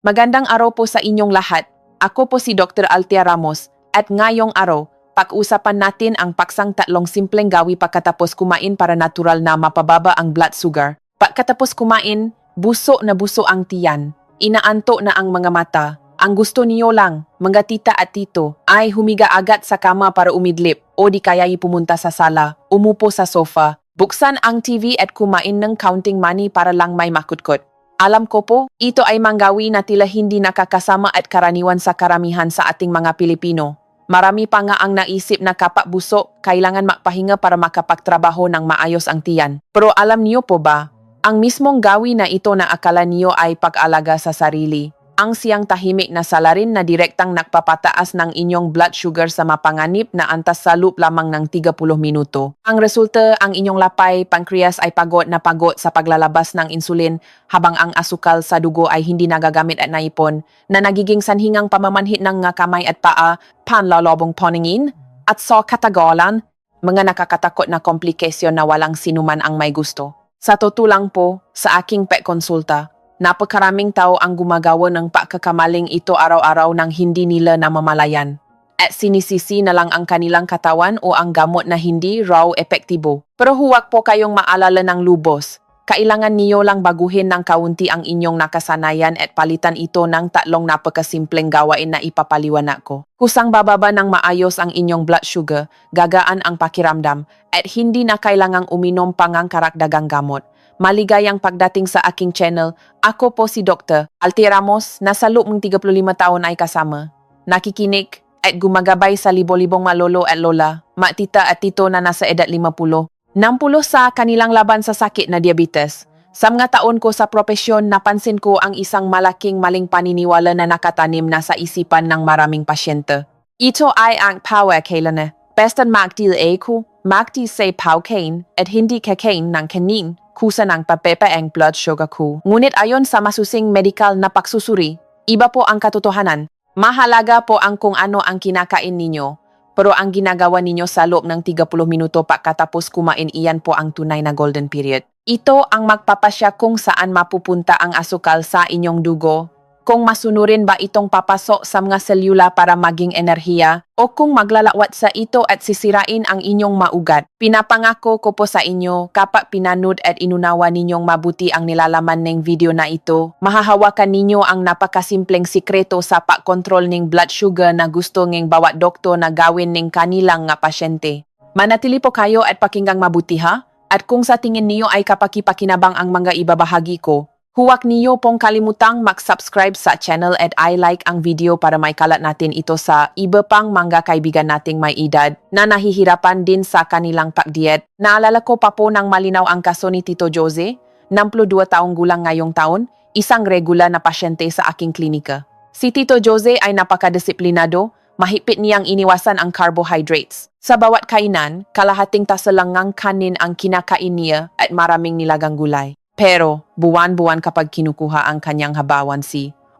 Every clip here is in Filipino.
Magandang araw po sa inyong lahat. Ako po si Dr. Althea Ramos at ngayong araw, pag-usapan natin ang paksang tatlong simpleng gawi pagkatapos kumain para natural na mapababa ang blood sugar. Pagkatapos kumain, buso na buso ang tiyan. Inaanto na ang mga mata. Ang gusto niyo lang, mga tita at tito, ay humiga agad sa kama para umidlip o di kaya'y pumunta sa sala, umupo sa sofa, buksan ang TV at kumain ng counting money para lang may makutkot. Alam ko po, ito ay manggawi na tila hindi nakakasama at karaniwan sa karamihan sa ating mga Pilipino. Marami pa nga ang naisip na kapag buso, kailangan magpahinga para makapagtrabaho ng maayos ang tiyan. Pero alam niyo po ba, ang mismong gawi na ito na akala niyo ay pag-alaga sa sarili, ang siyang tahimik na salarin na direktang nagpapataas ng inyong blood sugar sa mapanganib na antas sa loob lamang ng 30 minuto. Ang resulta, ang inyong lapay, pancreas ay pagod na pagod sa paglalabas ng insulin habang ang asukal sa dugo ay hindi nagagamit at naipon na nagiging sanhingang pamamanhit ng kamay at paa, panlalobong paningin, at sa katagalan, mga nakakatakot na komplikasyon na walang sinuman ang may gusto. Sa totoo lang po, sa aking pek-konsulta, napakaraming tao ang gumagawa ng pagkakamaling ito araw-araw nang hindi nila namamalayan. At sinisisi na lang ang kanilang katawan o ang gamot na hindi raw epektibo. Pero huwag po kayong maalala ng lubos. Kailangan niyo lang baguhin ng kaunti ang inyong nakasanayan at palitan ito ng tatlong napakasimpleng gawain na ipapaliwanag ko. Kusang bababa ng maayos ang inyong blood sugar, gagaan ang pakiramdam, at hindi na kailangang uminom pang ang karagdagang gamot. Maligayang pagdating sa aking channel. Ako po si Dr. Althea Ramos, nasa loob ng 35 taon ay kasama. Nakikinig at gumagabay sa libo-libong malolo at lola, matita at tito na nasa edad 50. 60 sa kanilang laban sa sakit na diabetes. Sa mga taon ko sa propesyon, napansin ko ang isang malaking maling paniniwala na nakatanim na sa isipan ng maraming pasyente. Ito ay ang power kailan. Bestan magdil ko, magdi say paukain at hindi kakain ng kanin. Kusa ng papepa ang blood sugar ko. Ngunit ayon sa masusing medical na pagsusuri, iba po ang katotohanan. Mahalaga po ang kung ano ang kinakain ninyo. Pero ang ginagawa ninyo sa loob ng 30 minuto pagkatapos kumain, iyan po ang tunay na golden period. Ito ang magpapasya kung saan mapupunta ang asukal sa inyong dugo, kung masunurin ba itong papasok sa mga selula para maging enerhiya, o kung maglalawat sa ito at sisirain ang inyong maugat. Pinapangako ko po sa inyo, kapag pinanood at inunawa ninyong mabuti ang nilalaman ng video na ito, mahahawakan ninyo ang napakasimpleng sikreto sa pagkontrol ng blood sugar na gusto ng bawat doktor na gawin ng kanilang nga pasyente. Manatili po kayo at pakinggang mabuti ha? At kung sa tingin niyo ay kapakipakinabang ang mga ibabahagi ko, huwag niyo pong kalimutang mag-subscribe sa channel at i-like ang video para may kalat natin ito sa iba pang mga kaibigan nating may edad na nahihirapan din sa kanilang pagdiet. Naalala ko pa po ng malinaw ang kaso ni Tito Jose, 62 taong gulang ngayong taon, isang regular na pasyente sa aking klinika. Si Tito Jose ay napakadisiplinado, mahigpit niyang iniwasan ang carbohydrates. Sa bawat kainan, kalahating tasa lang ng kanin ang kinakain niya at maraming nilagang gulay. Pero, buwan-buwan kapag kinukuha ang kanyang habawan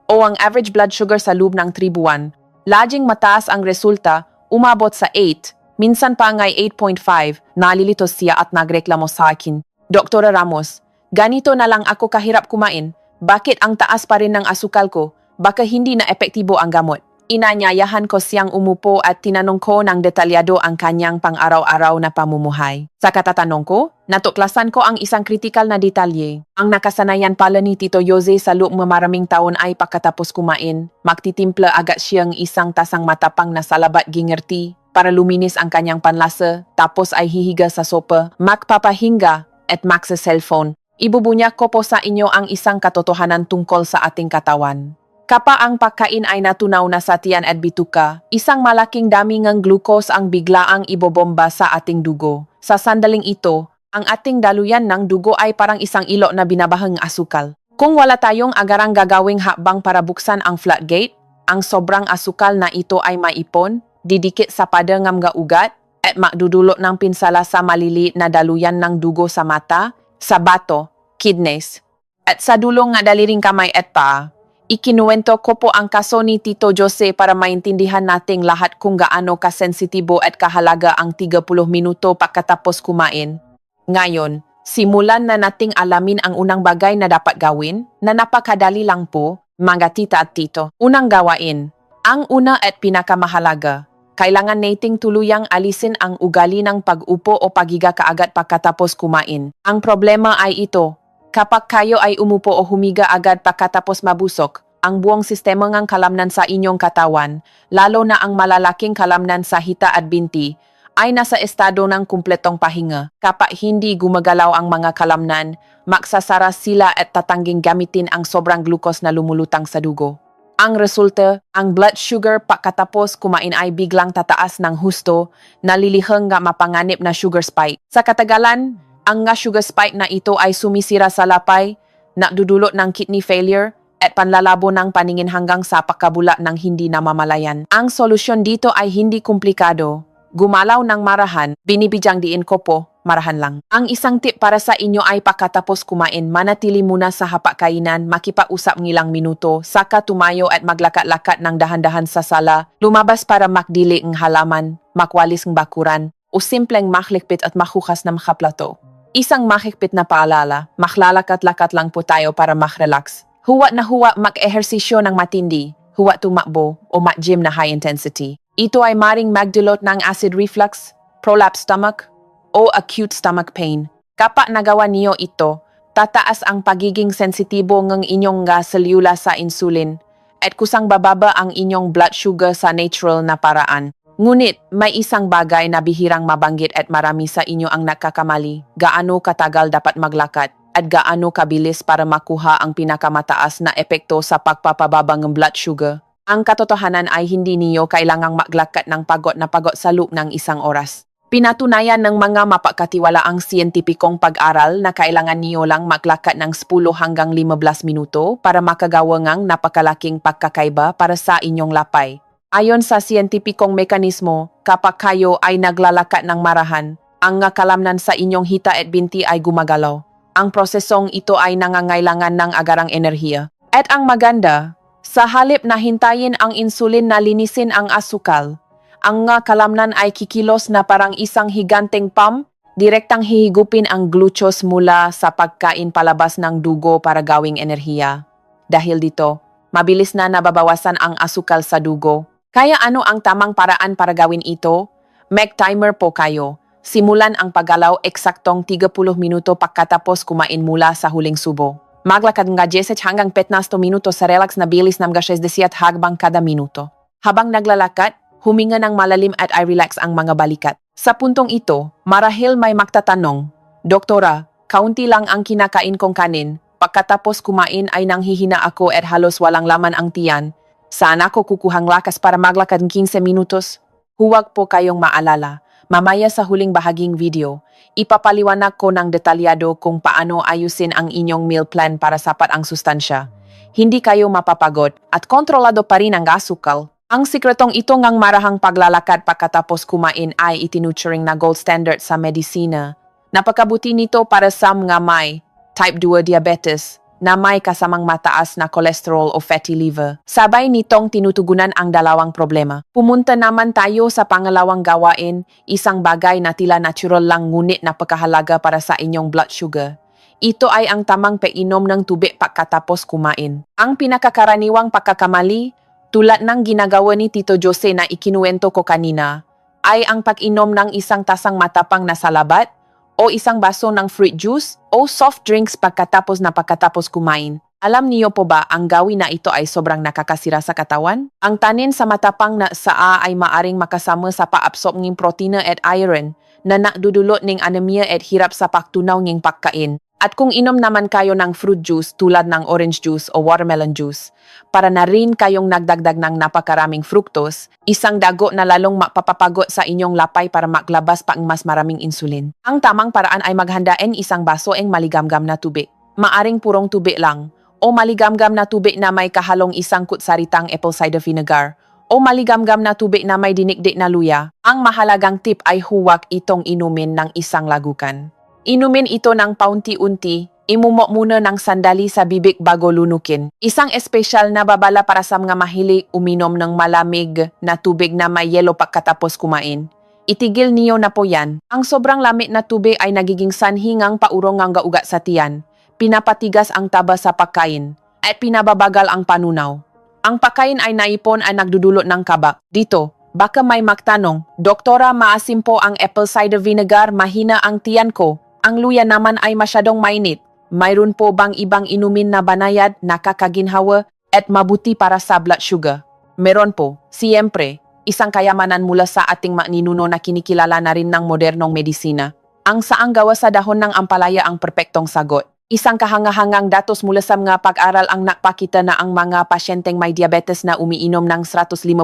o ang average blood sugar sa loob ng 3 buwan, laging mataas ang resulta, umabot sa 8, minsan pa ngay 8.5, nalilito siya at nagreklamo sa akin. Dr. Ramos, ganito na lang ako kahirap kumain, bakit ang taas pa rin ng asukal ko, baka hindi na epektibo ang gamot? Inanyayahan ko siyang umupo at tinanong ko ng detalyado ang kanyang pang-araw-araw na pamumuhay. Sa katatanong ko, natuklasan ko ang isang kritikal na detalye. Ang nakasanayan pala ni Tito Jose sa loob ng maraming taon ay pagkatapos kumain, magtitimpla agad siyang isang tasang matapang na salabat gingerti para luminis ang kanyang panlasa, tapos ay hihiga sa sopa, magpapahinga at sa cellphone. Ibubunyag ko po sa inyo ang isang katotohanan tungkol sa ating katawan. Kapag ang pagkain ay natunaw na sa tiyan at bituka, isang malaking dami ng glucose ang biglaang ibobomba sa ating dugo. Sa sandaling ito, ang ating daluyan ng dugo ay parang isang ilo na binabahang asukal. Kung wala tayong agarang gagawing hakbang para buksan ang floodgate, ang sobrang asukal na ito ay maipon, didikit sa padangam nga ugat, at magdudulot ng pinsala sa maliliit na daluyan ng dugo sa mata, sa bato, kidneys, at sa dulong nga daliring kamay at paa. Ikinuwento ko po ang kaso ni Tito Jose para maintindihan nating lahat kung gaano kasensitibo at kahalaga ang 30 minuto pagkatapos kumain. Ngayon, simulan na nating alamin ang unang bagay na dapat gawin, na napakadali lang po, Mga tita at tito, unang gawain. Ang una at pinakamahalaga, kailangan nating tuluyang alisin ang ugali ng pag-upo o pagiga kaagad pagkatapos kumain. Ang problema ay ito, kapag kayo ay umupo o humiga agad pagkatapos mabusok, ang buong sistema ng kalamnan sa inyong katawan, lalo na ang malalaking kalamnan sa hita at binti, ay nasa estado ng kumpletong pahinga. Kapag hindi gumagalaw ang mga kalamnan, magsasara sila at tatangging gamitin ang sobrang glucose na lumulutang sa dugo. Ang resulta, ang blood sugar pagkatapos kumain ay biglang tataas ng husto, nalilihang nga mapanganib na sugar spike. Sa katagalan, ang nga sugar spike na ito ay sumisira sa lapay, nadudulot ng kidney failure, at panlalabo ng paningin hanggang sa pagkabula ng hindi namamalayan. Ang solusyon dito ay hindi komplikado. Gumalaw ng marahan, binibigyang diin ko po, marahan lang. Ang isang tip para sa inyo ay pagkatapos kumain, manatili muna sa hapagkainan, makipausap ng ilang minuto, saka tumayo at maglakat-lakat ng dahan-dahan sa sala, lumabas para makdili ng halaman, makwalis ng bakuran, o simpleng maklikpit at makukas na makaplato. Isang makikpit na paalala, maklalakat-lakat lang po tayo para makrelax. Huwag na huwag mag-ehersisyo ng matindi, huwag tumakbo o mag-gym na high intensity. Ito ay maring magdulot ng acid reflux, prolapsed stomach, o acute stomach pain. Kapag nagawa niyo ito, tataas ang pagiging sensitibo ng inyong selula sa insulin at kusang bababa ang inyong blood sugar sa natural na paraan. Ngunit, may isang bagay na bihirang mabanggit at marami sa inyo ang nakakamali, gaano katagal dapat maglakad at gaano kabilis para makuha ang pinakamataas na epekto sa pagpapababa ng blood sugar. Ang katotohanan ay hindi niyo kailangang maglakad ng pagod na pagod sa loob ng isang oras. Pinatunayan ng mga mapagkatiwalaang siyentipikong pag-aral na kailangan niyo lang maglakad ng 10 hanggang 15 minuto para makagawa ng napakalaking pagkakaiba para sa inyong lapay. Ayon sa siyentipikong mekanismo, kapag kayo ay naglalakad ng marahan, ang kalamnan sa inyong hita at binti ay gumagalaw. Ang prosesong ito ay nangangailangan ng agarang enerhiya. At ang maganda, sa halip na hintayin ang insulin na linisin ang asukal, ang kalamnan ay kikilos na parang isang higanteng pump, direktang hihigupin ang glucose mula sa pagkain palabas ng dugo para gawing enerhiya. Dahil dito, mabilis na nababawasan ang asukal sa dugo. Kaya ano ang tamang paraan para gawin ito? Mag timer po kayo. Simulan ang paggalaw eksaktong 30 minuto pagkatapos kumain mula sa huling subo. Maglakad nga 10 hanggang 15 minuto sa relax na bilis ng 60 hagbang kada minuto. Habang naglalakad, huminga ng malalim at i-relax ang mga balikat. Sa puntong ito, marahil may magtatanong, Doktora, kaunti lang ang kinakain kong kanin, pagkatapos kumain ay nanghihina ako at halos walang laman ang tiyan. Saan ako kukuhang lakas para maglakad ng 15 minutos? Huwag po kayong maalala. Mamaya sa huling bahaging video, ipapaliwanag ko ng detalyado kung paano ayusin ang inyong meal plan para sapat ang sustansya. Hindi kayo mapapagod at kontrolado pa rin ang asukal. Ang sikretong ito ngang marahang paglalakad pagkatapos kumain ay itinuturing na gold standard sa medisina. Napakabuti nito para sa mga may type 2 diabetes na may kasamang mataas na cholesterol o fatty liver. Sabay nitong tinutugunan ang dalawang problema. Pumunta naman tayo sa pangalawang gawain, isang bagay na tila natural lang ngunit napakahalaga para sa inyong blood sugar. Ito ay ang tamang painom ng tubig pagkatapos kumain. Ang pinakakaraniwang pagkakamali, tulad ng ginagawa ni Tito Jose na ikinuwento ko kanina, ay ang pag-inom ng isang tasang matapang na salabat, o isang baso ng fruit juice o soft drinks pagkatapos kumain. Alam niyo po ba ang gawin na ito ay sobrang nakakasira sa katawan? Ang tanin sa matapang na saa ay maaring makasama sa paabsorb ng protina at iron na nakdudulot ng anemia at hirap sa pagtunaw ng pagkain. At kung inom naman kayo ng fruit juice tulad ng orange juice o watermelon juice, para na rin kayong nagdagdag ng napakaraming fructose, isang dago na lalong mapapapagot sa inyong lapay para maglabas pa ang mas maraming insulin. Ang tamang paraan ay maghandain isang baso ng maligamgam na tubig. Maaring purong tubig lang, o maligamgam na tubig na may kahalong isang kutsaritang apple cider vinegar, o maligamgam na tubig na may dinikdik na luya. Ang mahalagang tip ay huwag itong inumin ng isang lagukan. Inumin ito ng paunti-unti, imumok muna ng sandali sa bibig bago lunukin. Isang espesyal na babala para sa mga mahilig uminom ng malamig na tubig na may yelo pagkatapos kumain. Itigil niyo na po yan. Ang sobrang lamig na tubig ay nagiging sanhi ngang paurong ang gaugat sa tiyan. Pinapatigas ang taba sa pagkain. at pinababagal ang panunaw. Ang pagkain ay naipon ay nagdudulot ng kaba. Dito, baka may magtanong, Doktora, maasim po ang apple cider vinegar, mahina ang tiyan ko. Ang luya naman ay masyadong mainit. Mayroon po bang ibang inumin na banayad, nakakaginhawa, at mabuti para sa blood sugar? Meron po, siyempre, isang kayamanan mula sa ating ninuno na kinikilala na rin ng modernong medisina. Ang saang gawa sa dahon ng ampalaya ang perpektong sagot. Isang kahangahangang datos mula sa mga pag-aral ang nakpakita na ang mga pasyenteng may diabetes na umiinom ng 150,200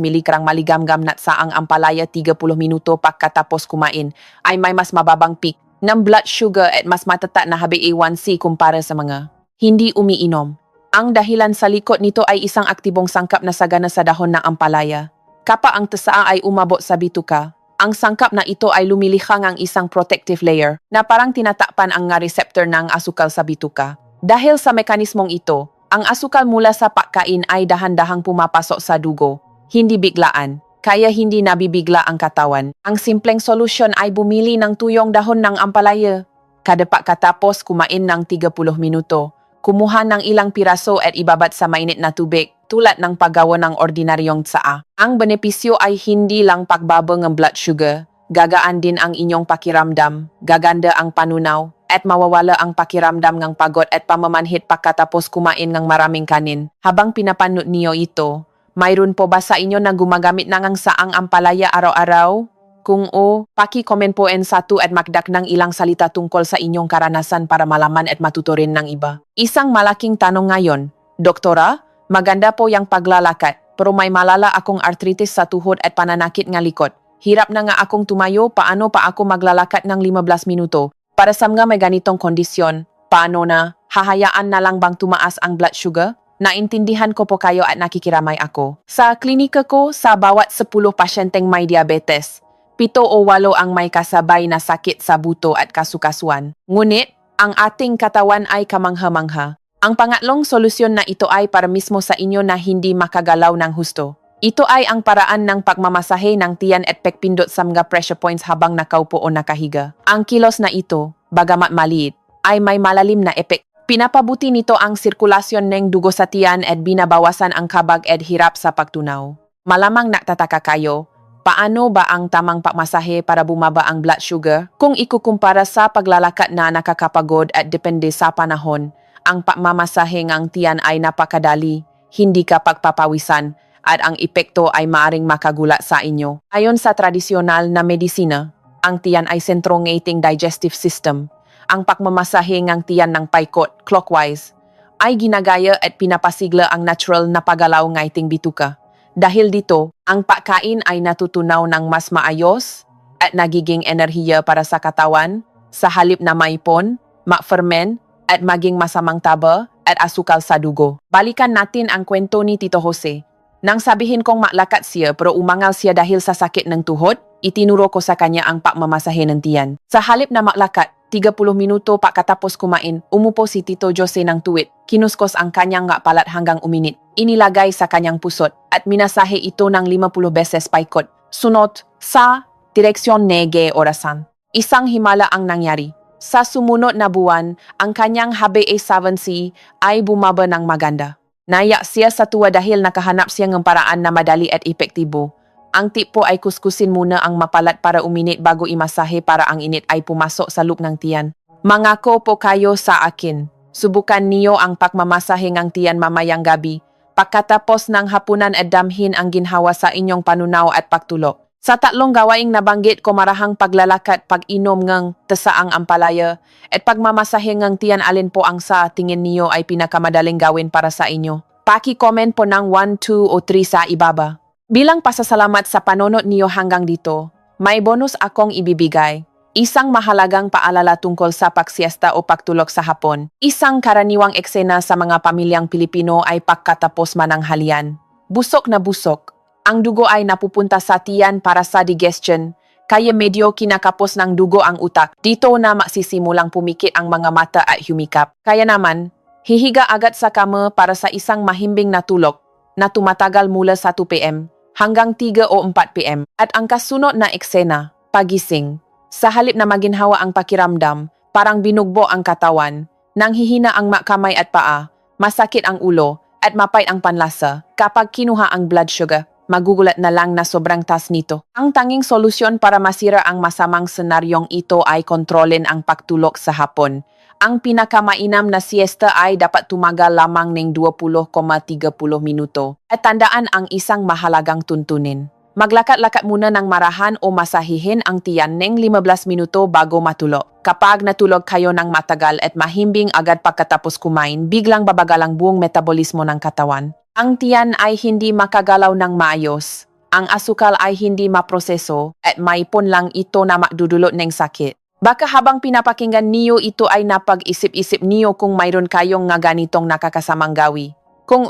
mg maligamgam na saang ampalaya 30 minuto pagkatapos kumain ay may mas mababang peak ng blood sugar at mas matata na HbA1c kumpara sa mga hindi umiinom. Ang dahilan sa likod nito ay isang aktibong sangkap na sagana sa dahon ng ampalaya. Kapag ang tasaa ay umabot sa bituka, ang sangkap na ito ay lumilihang ang isang protective layer na parang tinatakpan ang nga receptor ng asukal sa bituka. Dahil sa mekanismong ito, ang asukal mula sa pagkain ay dahan-dahang pumapasok sa dugo, hindi biglaan, kaya hindi nabibigla ang katawan. Ang simpleng solusyon ay bumili ng tuyong dahon ng ampalaya. Kada pagkatapos kumain ng 30 minuto, kumuha ng ilang piraso at ibabat sa mainit na tubig tulad ng paggawa ng ordinaryong tsaa. Ang benepisyo ay hindi lang pagbaba ng blood sugar, gagaan din ang inyong pakiramdam, gaganda ang panunaw, at mawawala ang pakiramdam ng pagod at pamamanhit pagkatapos kumain ng maraming kanin. Habang pinapanood niyo ito, mayroon po ba sa inyo na gumagamit ng saang ampalaya araw-araw? Kung paki-comment po en satu at magdak ng ilang salita tungkol sa inyong karanasan para malaman at matuturin ng iba. Isang malaking tanong ngayon, Doktora, maganda po yung paglalakad, pero may malala akong arthritis sa tuhod at pananakit ng likod. Hirap na nga akong tumayo, paano pa ako maglalakad ng 15 minuto? Para sa mga may ganitong kondisyon, paano na? Hahayaan na lang bang tumaas ang blood sugar? Naintindihan ko po kayo at nakikiramay ako. Sa klinika ko, sa bawat 10 pasyenteng may diabetes, 7 o 8 ang may kasabay na sakit sa buto at kasukasuan. Ngunit, ang ating katawan ay kamangha-mangha. Ang pangatlong solusyon na ito ay para mismo sa inyo na hindi makagalaw ng husto. Ito ay ang paraan ng pagmamasahe ng tiyan at pagpindot sa mga pressure points habang nakaupo o nakahiga. Ang kilos na ito, bagamat maliit, ay may malalim na epek. Pinapabuti nito ang sirkulasyon ng dugo sa tiyan at binabawasan ang kabag at hirap sa pagtunaw. Malamang nagtataka kayo, paano ba ang tamang pagmasahe para bumaba ang blood sugar? Kung ikukumpara sa paglalakad na nakakapagod at depende sa panahon, ang pagmamasahe ng tiyan ay napakadali, hindi ka pagpapawisan, at ang epekto ay maaring makagulat sa inyo. Ayon sa tradisyonal na medisina, ang tiyan ay sentro ng ating digestive system. Ang pagmamasahe ng tiyan ng paikot, clockwise, ay ginagaya at pinapasigla ang natural na paggalaw ng ating bituka. Dahil dito, ang pagkain ay natutunaw ng mas maayos at nagiging enerhiya para sa katawan, sa halip na maipon, ma-ferment, at maging masamang taba at asukal sa dugo. Balikan natin ang kwento ni Tito Jose. Nang sabihin kong maklakat siya pero umangal siya dahil sa sakit ng tuhod, itinuro ko sa kanya ang pagmamasahe ng tiyan. Sa halip na maklakat, 30 minuto pagkatapos kumain, umupo si Tito Jose ng tuwid. Kinuskos ang kanyang palat hanggang uminit. Inilagay sa kanyang pusot at minasahe ito ng 50 beses paikot. Sunod sa direksyon nege orasan. Isang himala ang nangyari. Sa sumunod na buwan, ang kanyang HbA1c ay bumaba ng maganda. Naiyak siya sa tuwa dahil nakahanap siya ng paraan na madali at epektibo. Ang tip po ay kuskusin muna ang mapalat para uminit bago imasahe para ang init ay pumasok sa loob ng tiyan. Mangako po kayo sa akin. Subukan niyo ang pagmamasahe ng tiyan mamayang gabi. Pagkatapos ng hapunan at damhin ang ginhawa sa inyong panunaw at pagtulog. Sa 3 gawaing nabanggit ko marahang paglalakad, pag-inom ng tasaang ampalaya, at pagmamasahe ng tiyan alin po ang sa tingin niyo ay pinakamadaling gawin para sa inyo. Paki-comment po ng 1, 2 o 3 sa ibaba. Bilang pasasalamat sa panonood niyo hanggang dito, may bonus akong ibibigay. Isang mahalagang paalala tungkol sa pagsiesta o pagtulog sa hapon. Isang karaniwang eksena sa mga pamilyang Pilipino ay pagkatapos mananghalian. Busog na busog. Ang dugo ay napupunta sa tiyan para sa digestion, kaya medyo kinakapos ng dugo ang utak. Dito na magsisimulang pumikit ang mga mata at humikap. Kaya naman, hihiga agad sa kama para sa isang mahimbing na tulog na tumatagal mula 1 p.m. hanggang 3 o 4 p.m. At ang kasunod na eksena, pagising. Sa halip na maginhawa ang pakiramdam, parang binugbo ang katawan, nang hihina ang kamay at paa, masakit ang ulo, at mapait ang panlasa. Kapag kinuha ang blood sugar, magugulat na lang na sobrang taas nito. Ang tanging solusyon para masira ang masamang senaryong ito ay kontrolin ang pagtulog sa hapon. Ang pinakamainam na siesta ay dapat tumagal lamang ng 20,30 minuto. At tandaan ang isang mahalagang tuntunin. Maglakat-lakat muna ng marahan o masahihin ang tiyan ng 15 minuto bago matulog. Kapag natulog kayo ng matagal at mahimbing agad pagkatapos kumain, biglang babagal ang buong metabolismo ng katawan. Ang tiyan ay hindi makagalaw ng maayos. Ang asukal ay hindi maproseso at maipon lang ito na magdudulot ng sakit. Baka habang pinapakinggan niyo ito ay napag-isip-isip niyo kung mayroon kayong nga ganitong nakakasamang gawi. Kung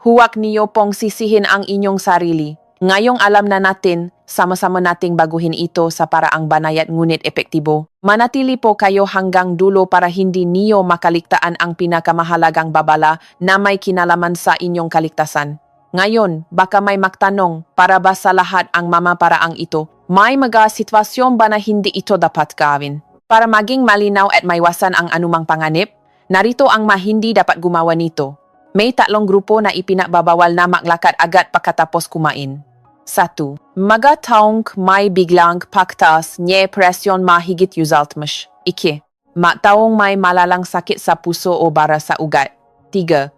huwag niyo pong sisihin ang inyong sarili. Ngayong alam na natin, sama-sama nating baguhin ito sa paraang banayad ngunit epektibo. Manatili po kayo hanggang dulo para hindi niyo makaligtaan ang pinakamahalagang babala na may kinalaman sa inyong kaligtasan. Ngayon, baka may magtanong, para ba sa lahat ang mamaparaang ito? May mga sitwasyon ba na hindi ito dapat gawin? Para maging malinaw at maiwasan ang anumang panganib, narito ang hindi dapat gumawa nito. May 3 grupo na ipinagbabawal na maglakad agad pagkatapos kumain. 1. Mga taong may biglang pagtaas ng presyon mahigit usaltmash. 2. Taong may malalang sakit sa puso o bara sa ugat. 3.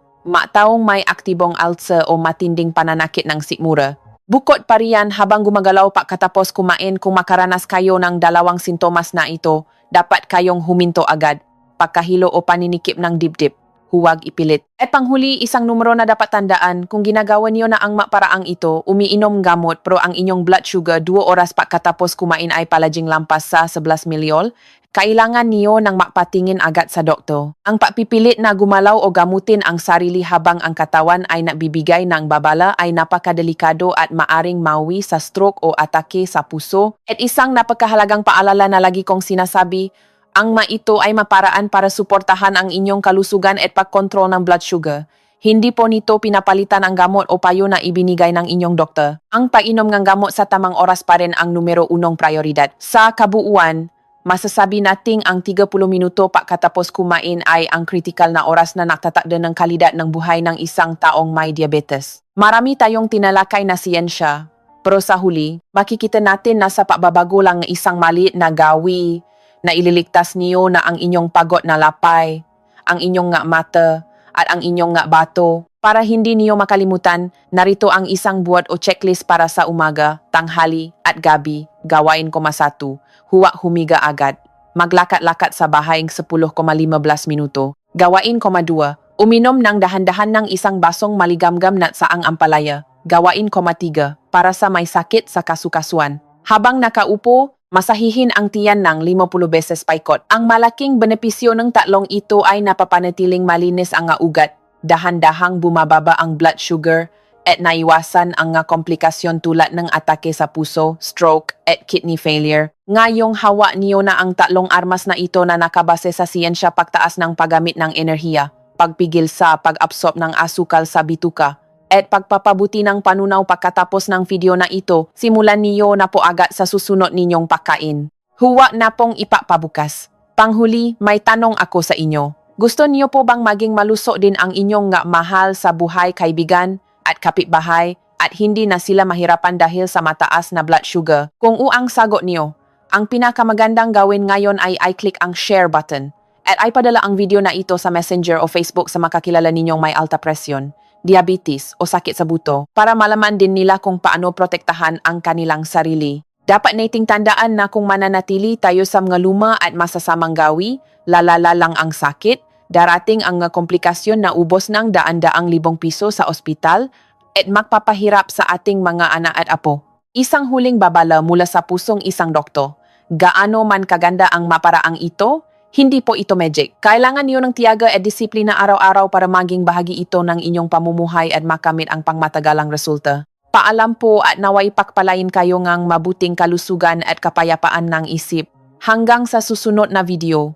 Taong may aktibong ulcer o matinding pananakit ng sikmura. Bukod pa riyan, habang gumagalaw pagkatapos kumain, kung makaranas kayo ng 2 sintomas na ito, dapat kayong huminto agad. Pagkahilo o paninikip ng dibdib. Huwag ipilit. At panghuli, isang numero na dapat tandaan, kung ginagawa niyo na ang maparaang ito, umiinom gamot pero ang inyong blood sugar 2 oras pagkatapos kumain ay palaging lampas sa 11 milyol, kailangan niyo nang magpatingin agad sa doktor. Ang pagpipilit na gumalaw o gamutin ang sarili habang ang katawan ay nabibigay ng babala ay napakadelikado at maaring mawi sa stroke o atake sa puso. At isang napakahalagang paalala na lagi kong sinasabi, ang ito ay maparaan para suportahan ang inyong kalusugan at pagkontrol ng blood sugar. Hindi po nito pinapalitan ang gamot o payo na ibinigay ng inyong doktor. Ang painom ng gamot sa tamang oras pa rin ang numero 1 prioridad. Sa kabuuan, masasabi nating ang 30 minuto pagkatapos kumain ay ang kritikal na oras na nagtatakda ng kalidad ng buhay ng isang taong may diabetes. Marami tayong tinalakay na siyensya, pero sa huli, makikita natin na sa pagbabago lang ng isang maliit na gawi na ililigtas niyo na ang inyong pagod na lapay, ang inyong mata, at ang inyong bato. Para hindi niyo makalimutan, narito ang isang buwad o checklist para sa umaga, tanghali, at gabi. Gawain 1. Huwag humiga agad. Maglakat-lakat sa bahay ng 10,15 minuto. Gawain 2. Uminom ng dahan-dahan ng isang basong maligamgam na saang ampalaya. Gawain 3. Para sa may sakit sa kasukasuan. Habang nakaupo, masahihin ang tiyan ng 50 beses paikot. Ang malaking benepisyo ng 3 ito ay napapanatiling malinis ang ugat, dahan-dahang bumababa ang blood sugar, at naiwasan ang komplikasyon tulad ng atake sa puso, stroke, at kidney failure. Ngayong hawa niyo na ang 3 armas na ito na nakabase sa siyensya, pagtaas ng paggamit ng enerhiya, pagpigil sa pag-absorb ng asukal sa bituka, at pagpapabuti ng panunaw. Pagkatapos ng video na ito, simulan niyo na po agad sa susunod ninyong pagkain. Huwag na pong ipapabukas. Panghuli, may tanong ako sa inyo. Gusto niyo po bang maging malusog din ang inyong mahal sa buhay, kaibigan at kapitbahay, at hindi na sila mahirapan dahil sa mataas na blood sugar? Kung ang sagot niyo, ang pinakamagandang gawin ngayon ay i-click ang share button at ipadala ang video na ito sa Messenger o Facebook sa makakilala ninyong may alta presyon, diabetes o sakit sa buto para malaman din nila kung paano protektahan ang kanilang sarili. Dapat nating tandaan na kung mananatili tayo sa mga luma at masasamang gawi, lalala lang ang sakit, darating ang komplikasyon na ubos ng daan-daang libong piso sa ospital at magpapahirap sa ating mga anak at apo. Isang huling babala mula sa pusong isang doktor. Gaano man kaganda ang maparaang ito, hindi po ito magic. Kailangan niyo ng tiyaga at disiplina araw-araw para maging bahagi ito ng inyong pamumuhay at makamit ang pangmatagalang resulta. Paalam po at naway pagpalain kayo ngang mabuting kalusugan at kapayapaan ng isip. Hanggang sa susunod na video.